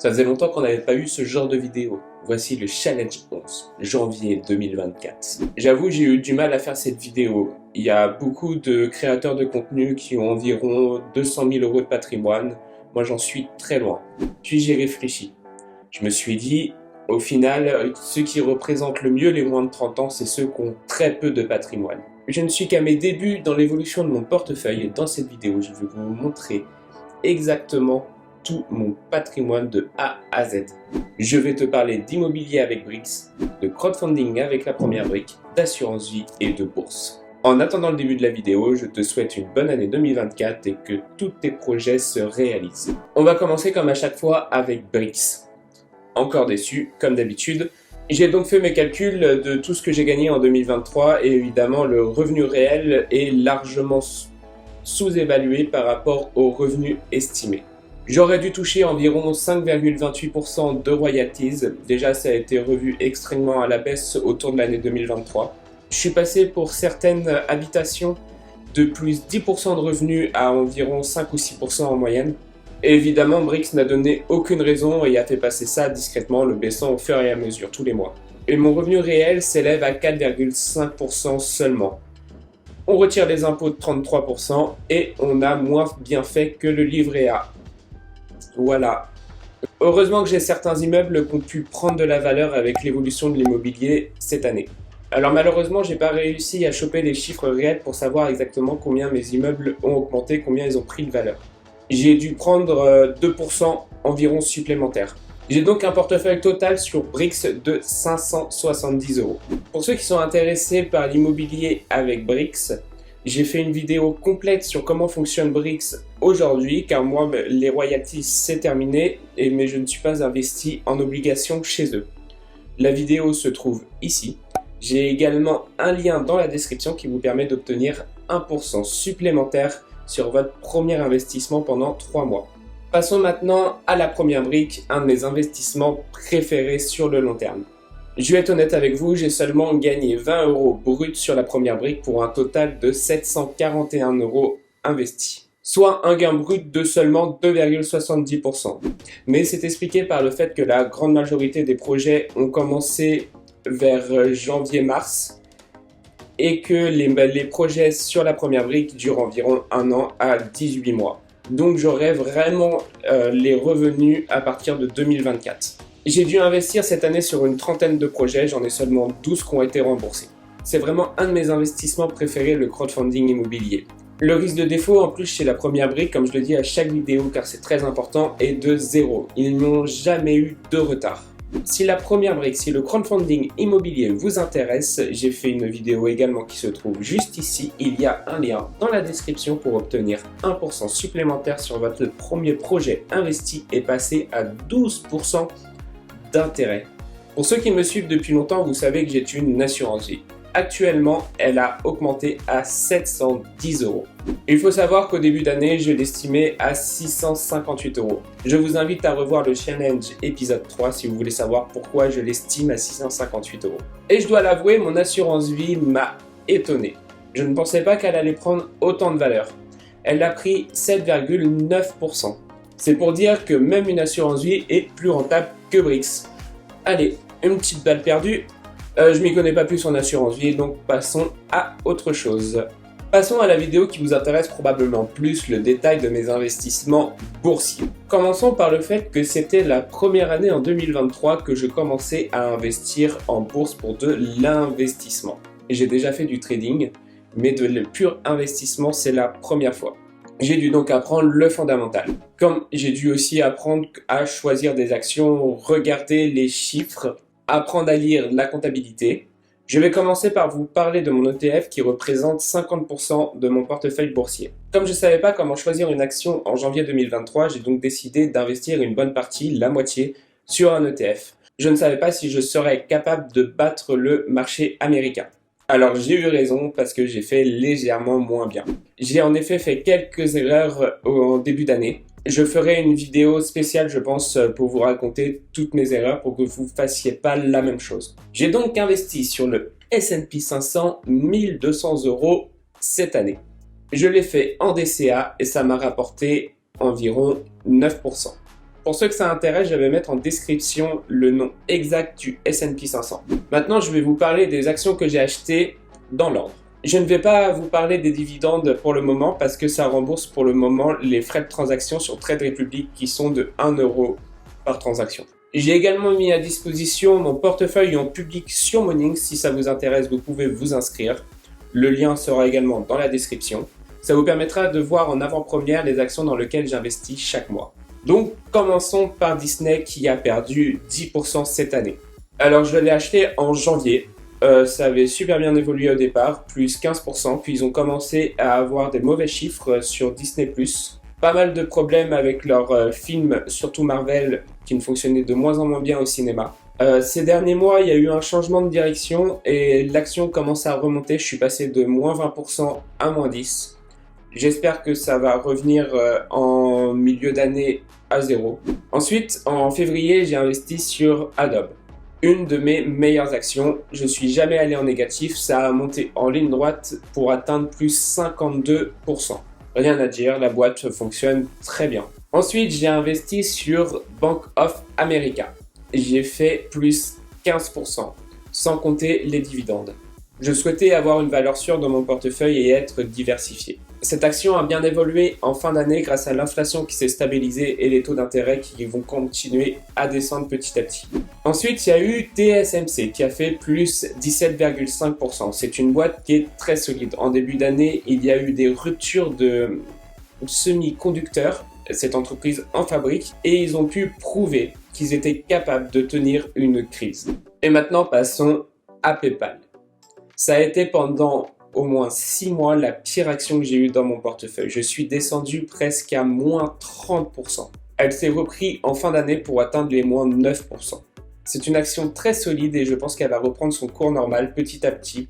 Ça faisait longtemps qu'on n'avait pas eu ce genre de vidéo. Voici le Challenge 11, janvier 2024. J'avoue, j'ai eu du mal à faire cette vidéo. Il y a beaucoup de créateurs de contenu qui ont environ 200 000 € de patrimoine. Moi, j'en suis très loin. Puis j'ai réfléchi. Je me suis dit, au final, ceux qui représentent le mieux les moins de 30 ans, c'est ceux qui ont très peu de patrimoine. Je ne suis qu'à mes débuts dans l'évolution de mon portefeuille et dans cette vidéo, je vais vous montrer exactement tout mon patrimoine de A à Z. Je vais te parler d'immobilier avec Brix, de crowdfunding avec la première brique, d'assurance vie et de bourse. En attendant le début de la vidéo, je te souhaite une bonne année 2024 et que tous tes projets se réalisent. On va commencer comme à chaque fois avec Brix. Encore déçu, comme d'habitude. J'ai donc fait mes calculs de tout ce que j'ai gagné en 2023 et évidemment le revenu réel est largement sous-évalué par rapport au revenu estimé. J'aurais dû toucher environ 5,28% de royalties. Déjà, ça a été revu extrêmement à la baisse autour de l'année 2023. Je suis passé pour certaines habitations de plus 10% de revenus à environ 5 ou 6% en moyenne. Et évidemment, Brix n'a donné aucune raison et a fait passer ça discrètement, le baissant au fur et à mesure tous les mois. Et mon revenu réel s'élève à 4,5% seulement. On retire les impôts de 33% et on a moins bien fait que le livret A. Voilà. Heureusement que j'ai certains immeubles qui ont pu prendre de la valeur avec l'évolution de l'immobilier cette année. Alors malheureusement, j'ai pas réussi à choper les chiffres réels pour savoir exactement combien mes immeubles ont augmenté, combien ils ont pris de valeur. J'ai dû prendre 2% environ supplémentaires. J'ai donc un portefeuille total sur Brix de 570 €. Pour ceux qui sont intéressés par l'immobilier avec Brix, j'ai fait une vidéo complète sur comment fonctionne Brix aujourd'hui, car moi, les royalties, c'est terminé, mais je ne suis pas investi en obligation chez eux. La vidéo se trouve ici. J'ai également un lien dans la description qui vous permet d'obtenir 1% supplémentaire sur votre premier investissement pendant 3 mois. Passons maintenant à la première brique, un de mes investissements préférés sur le long terme. Je vais être honnête avec vous, j'ai seulement gagné 20 € brut sur la première brique pour un total de 741 € investis. Soit un gain brut de seulement 2,70%. Mais c'est expliqué par le fait que la grande majorité des projets ont commencé vers janvier-mars et que les projets sur la première brique durent environ 1 an à 18 mois. Donc j'aurai vraiment les revenus à partir de 2024. J'ai dû investir cette année sur une trentaine de projets, j'en ai seulement 12 qui ont été remboursés. C'est vraiment un de mes investissements préférés, le crowdfunding immobilier. Le risque de défaut en plus chez la première brique, comme je le dis à chaque vidéo car c'est très important, est de 0. Ils n'ont jamais eu de retard. Si la première brique, si le crowdfunding immobilier vous intéresse, j'ai fait une vidéo également qui se trouve juste ici. Il y a un lien dans la description pour obtenir 1% supplémentaire sur votre premier projet investi et passer à 12% d'intérêt. Pour ceux qui me suivent depuis longtemps, vous savez que j'ai une assurance vie. Actuellement, elle a augmenté à 710 €. Il faut savoir qu'au début d'année, je l'estimais à 658 €. Je vous invite à revoir le challenge épisode 3 si vous voulez savoir pourquoi je l'estime à 658 €. Et je dois l'avouer, mon assurance vie m'a étonné. Je ne pensais pas qu'elle allait prendre autant de valeur. Elle a pris 7,9%. C'est pour dire que même une assurance vie est plus rentable que Brix. Allez, une petite balle perdue. Je m'y connais pas plus en assurance vie, donc passons à autre chose. Passons à la vidéo qui vous intéresse probablement plus, le détail de mes investissements boursiers. Commençons par le fait que c'était la première année en 2023 que je commençais à investir en bourse pour de l'investissement. J'ai déjà fait du trading, mais de le pur investissement, c'est la première fois. J'ai dû donc apprendre le fondamental. Comme j'ai dû aussi apprendre à choisir des actions, regarder les chiffres, apprendre à lire la comptabilité. Je vais commencer par vous parler de mon ETF qui représente 50% de mon portefeuille boursier. Comme je ne savais pas comment choisir une action en janvier 2023, j'ai donc décidé d'investir une bonne partie, la moitié, sur un ETF. Je ne savais pas si je serais capable de battre le marché américain. Alors j'ai eu raison parce que j'ai fait légèrement moins bien. J'ai en effet fait quelques erreurs au début d'année. Je ferai une vidéo spéciale, je pense, pour vous raconter toutes mes erreurs pour que vous ne fassiez pas la même chose. J'ai donc investi sur le S&P 500 1200 € cette année. Je l'ai fait en DCA et ça m'a rapporté environ 9%. Pour ceux que ça intéresse, je vais mettre en description le nom exact du S&P 500. Maintenant, je vais vous parler des actions que j'ai achetées dans l'ordre. Je ne vais pas vous parler des dividendes pour le moment parce que ça rembourse pour le moment les frais de transaction sur Trade Republic qui sont de 1 € par transaction. J'ai également mis à disposition mon portefeuille en public sur Monink. Si ça vous intéresse, vous pouvez vous inscrire. Le lien sera également dans la description. Ça vous permettra de voir en avant-première les actions dans lesquelles j'investis chaque mois. Donc, commençons par Disney qui a perdu 10% cette année. Alors, je l'ai acheté en janvier. Ça avait super bien évolué au départ, plus 15%. Puis, ils ont commencé à avoir des mauvais chiffres sur Disney+. Pas mal de problèmes avec leurs films, surtout Marvel, qui ne fonctionnaient de moins en moins bien au cinéma. Ces derniers mois, il y a eu un changement de direction et l'action commence à remonter. Je suis passé de moins 20% à moins 10%. J'espère que ça va revenir en milieu d'année à 0. Ensuite, en février, j'ai investi sur Adobe. Une de mes meilleures actions. Je suis jamais allé en négatif. Ça a monté en ligne droite pour atteindre plus 52%. Rien à dire, la boîte fonctionne très bien. Ensuite, j'ai investi sur Bank of America. J'ai fait plus 15%, sans compter les dividendes. Je souhaitais avoir une valeur sûre dans mon portefeuille et être diversifié. Cette action a bien évolué en fin d'année grâce à l'inflation qui s'est stabilisée et les taux d'intérêt qui vont continuer à descendre petit à petit. Ensuite, il y a eu TSMC qui a fait plus 17,5%. C'est une boîte qui est très solide. En début d'année, il y a eu des ruptures de semi-conducteurs. Cette entreprise en fabrique et ils ont pu prouver qu'ils étaient capables de tenir une crise. Et maintenant, passons à PayPal. Ça a été pendant au moins 6 mois la pire action que j'ai eue dans mon portefeuille. Je suis descendu presque à moins 30%. Elle s'est reprise en fin d'année pour atteindre les moins 9%. C'est une action très solide et je pense qu'elle va reprendre son cours normal petit à petit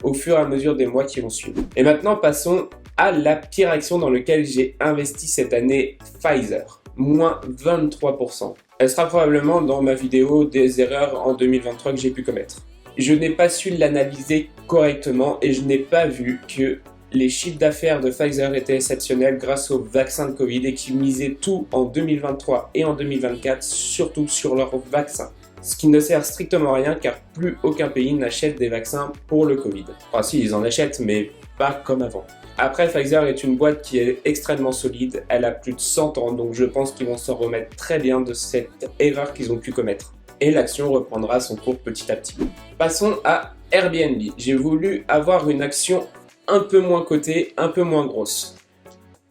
au fur et à mesure des mois qui vont suivre. Et maintenant, passons à la pire action dans laquelle j'ai investi cette année, Pfizer. Moins 23%. Elle sera probablement dans ma vidéo des erreurs en 2023 que j'ai pu commettre. Je n'ai pas su l'analyser correctement et je n'ai pas vu que les chiffres d'affaires de Pfizer étaient exceptionnels grâce au vaccin de Covid et qu'ils misaient tout en 2023 et en 2024, surtout sur leur vaccin. Ce qui ne sert strictement à rien car plus aucun pays n'achète des vaccins pour le Covid. Enfin si, ils en achètent, mais pas comme avant. Après, Pfizer est une boîte qui est extrêmement solide, elle a plus de 100 ans, donc je pense qu'ils vont s'en remettre très bien de cette erreur qu'ils ont pu commettre. Et l'action reprendra son cours petit à petit. Passons à Airbnb. J'ai voulu avoir une action un peu moins cotée, un peu moins grosse,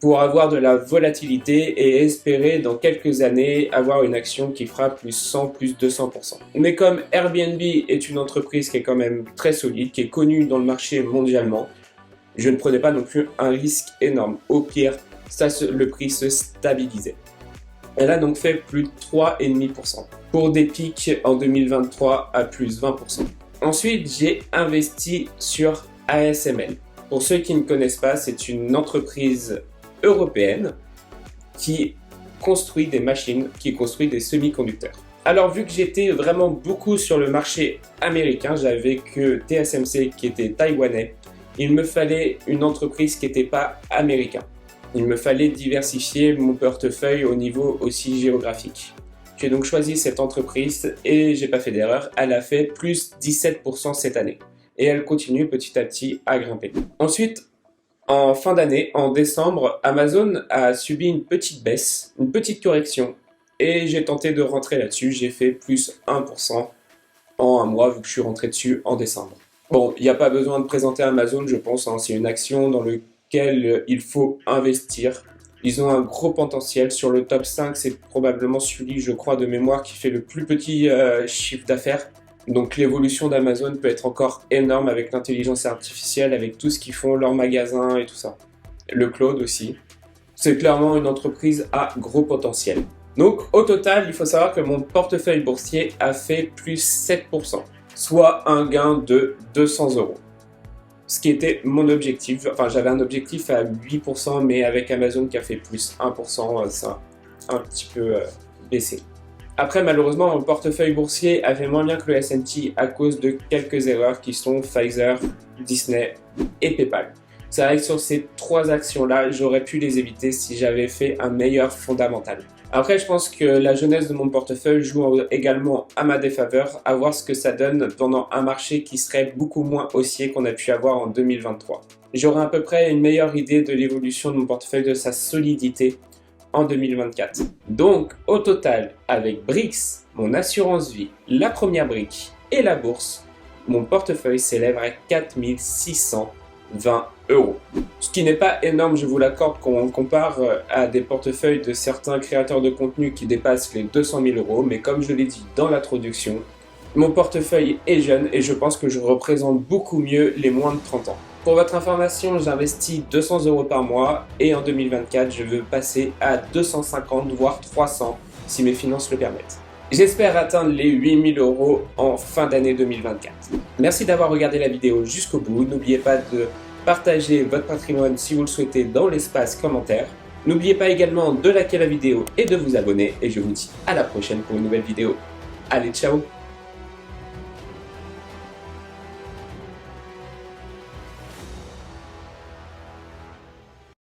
pour avoir de la volatilité et espérer dans quelques années avoir une action qui fera plus 100, plus 200%. Mais comme Airbnb est une entreprise qui est quand même très solide, qui est connue dans le marché mondialement, je ne prenais pas non plus un risque énorme. Au pire, le prix se stabilisait. Elle a donc fait plus de 3,5%, pour des pics en 2023 à plus 20%. Ensuite, j'ai investi sur ASML. Pour ceux qui ne connaissent pas, c'est une entreprise européenne qui construit des machines, qui construit des semi-conducteurs. Alors vu que j'étais vraiment beaucoup sur le marché américain, j'avais que TSMC qui était taïwanais, il me fallait une entreprise qui n'était pas américaine. Il me fallait diversifier mon portefeuille au niveau aussi géographique. J'ai donc choisi cette entreprise et j'ai pas fait d'erreur, elle a fait plus 17% cette année. Et elle continue petit à petit à grimper. Ensuite, en fin d'année, en décembre, Amazon a subi une petite baisse, une petite correction. Et j'ai tenté de rentrer là-dessus, j'ai fait plus 1% en un mois vu que je suis rentré dessus en décembre. Bon, il n'y a pas besoin de présenter Amazon, je pense, c'est une action dans laquelle il faut investir. Ils ont un gros potentiel. Sur le top 5, c'est probablement celui, je crois, de mémoire qui fait le plus petit chiffre d'affaires. Donc l'évolution d'Amazon peut être encore énorme avec l'intelligence artificielle, avec tout ce qu'ils font, leurs magasins et tout ça. Le cloud aussi. C'est clairement une entreprise à gros potentiel. Donc au total, il faut savoir que mon portefeuille boursier a fait plus 7%, soit un gain de 200 €. Ce qui était mon objectif. Enfin, j'avais un objectif à 8%, mais avec Amazon qui a fait plus 1%, ça a un petit peu baissé. Après, malheureusement, mon portefeuille boursier a fait moins bien que le S&P à cause de quelques erreurs qui sont Pfizer, Disney et PayPal. C'est vrai que sur ces 3 actions-là, j'aurais pu les éviter si j'avais fait un meilleur fondamental. Après, je pense que la jeunesse de mon portefeuille joue également à ma défaveur, à voir ce que ça donne pendant un marché qui serait beaucoup moins haussier qu'on a pu avoir en 2023. J'aurai à peu près une meilleure idée de l'évolution de mon portefeuille, de sa solidité en 2024. Donc, au total, avec BRICS, mon assurance vie, la première brique et la bourse, mon portefeuille s'élève à 4 620 €. Ce qui n'est pas énorme, je vous l'accorde, quand on compare à des portefeuilles de certains créateurs de contenu qui dépassent les 200 000 €, mais comme je l'ai dit dans l'introduction, mon portefeuille est jeune et je pense que je représente beaucoup mieux les moins de 30 ans. Pour votre information, j'investis 200 € par mois et en 2024, je veux passer à 250 voire 300 si mes finances le permettent. J'espère atteindre les 8 000 € en fin d'année 2024. Merci d'avoir regardé la vidéo jusqu'au bout. N'oubliez pas de partager votre patrimoine si vous le souhaitez dans l'espace commentaire. N'oubliez pas également de liker la vidéo et de vous abonner. Et je vous dis à la prochaine pour une nouvelle vidéo. Allez, ciao!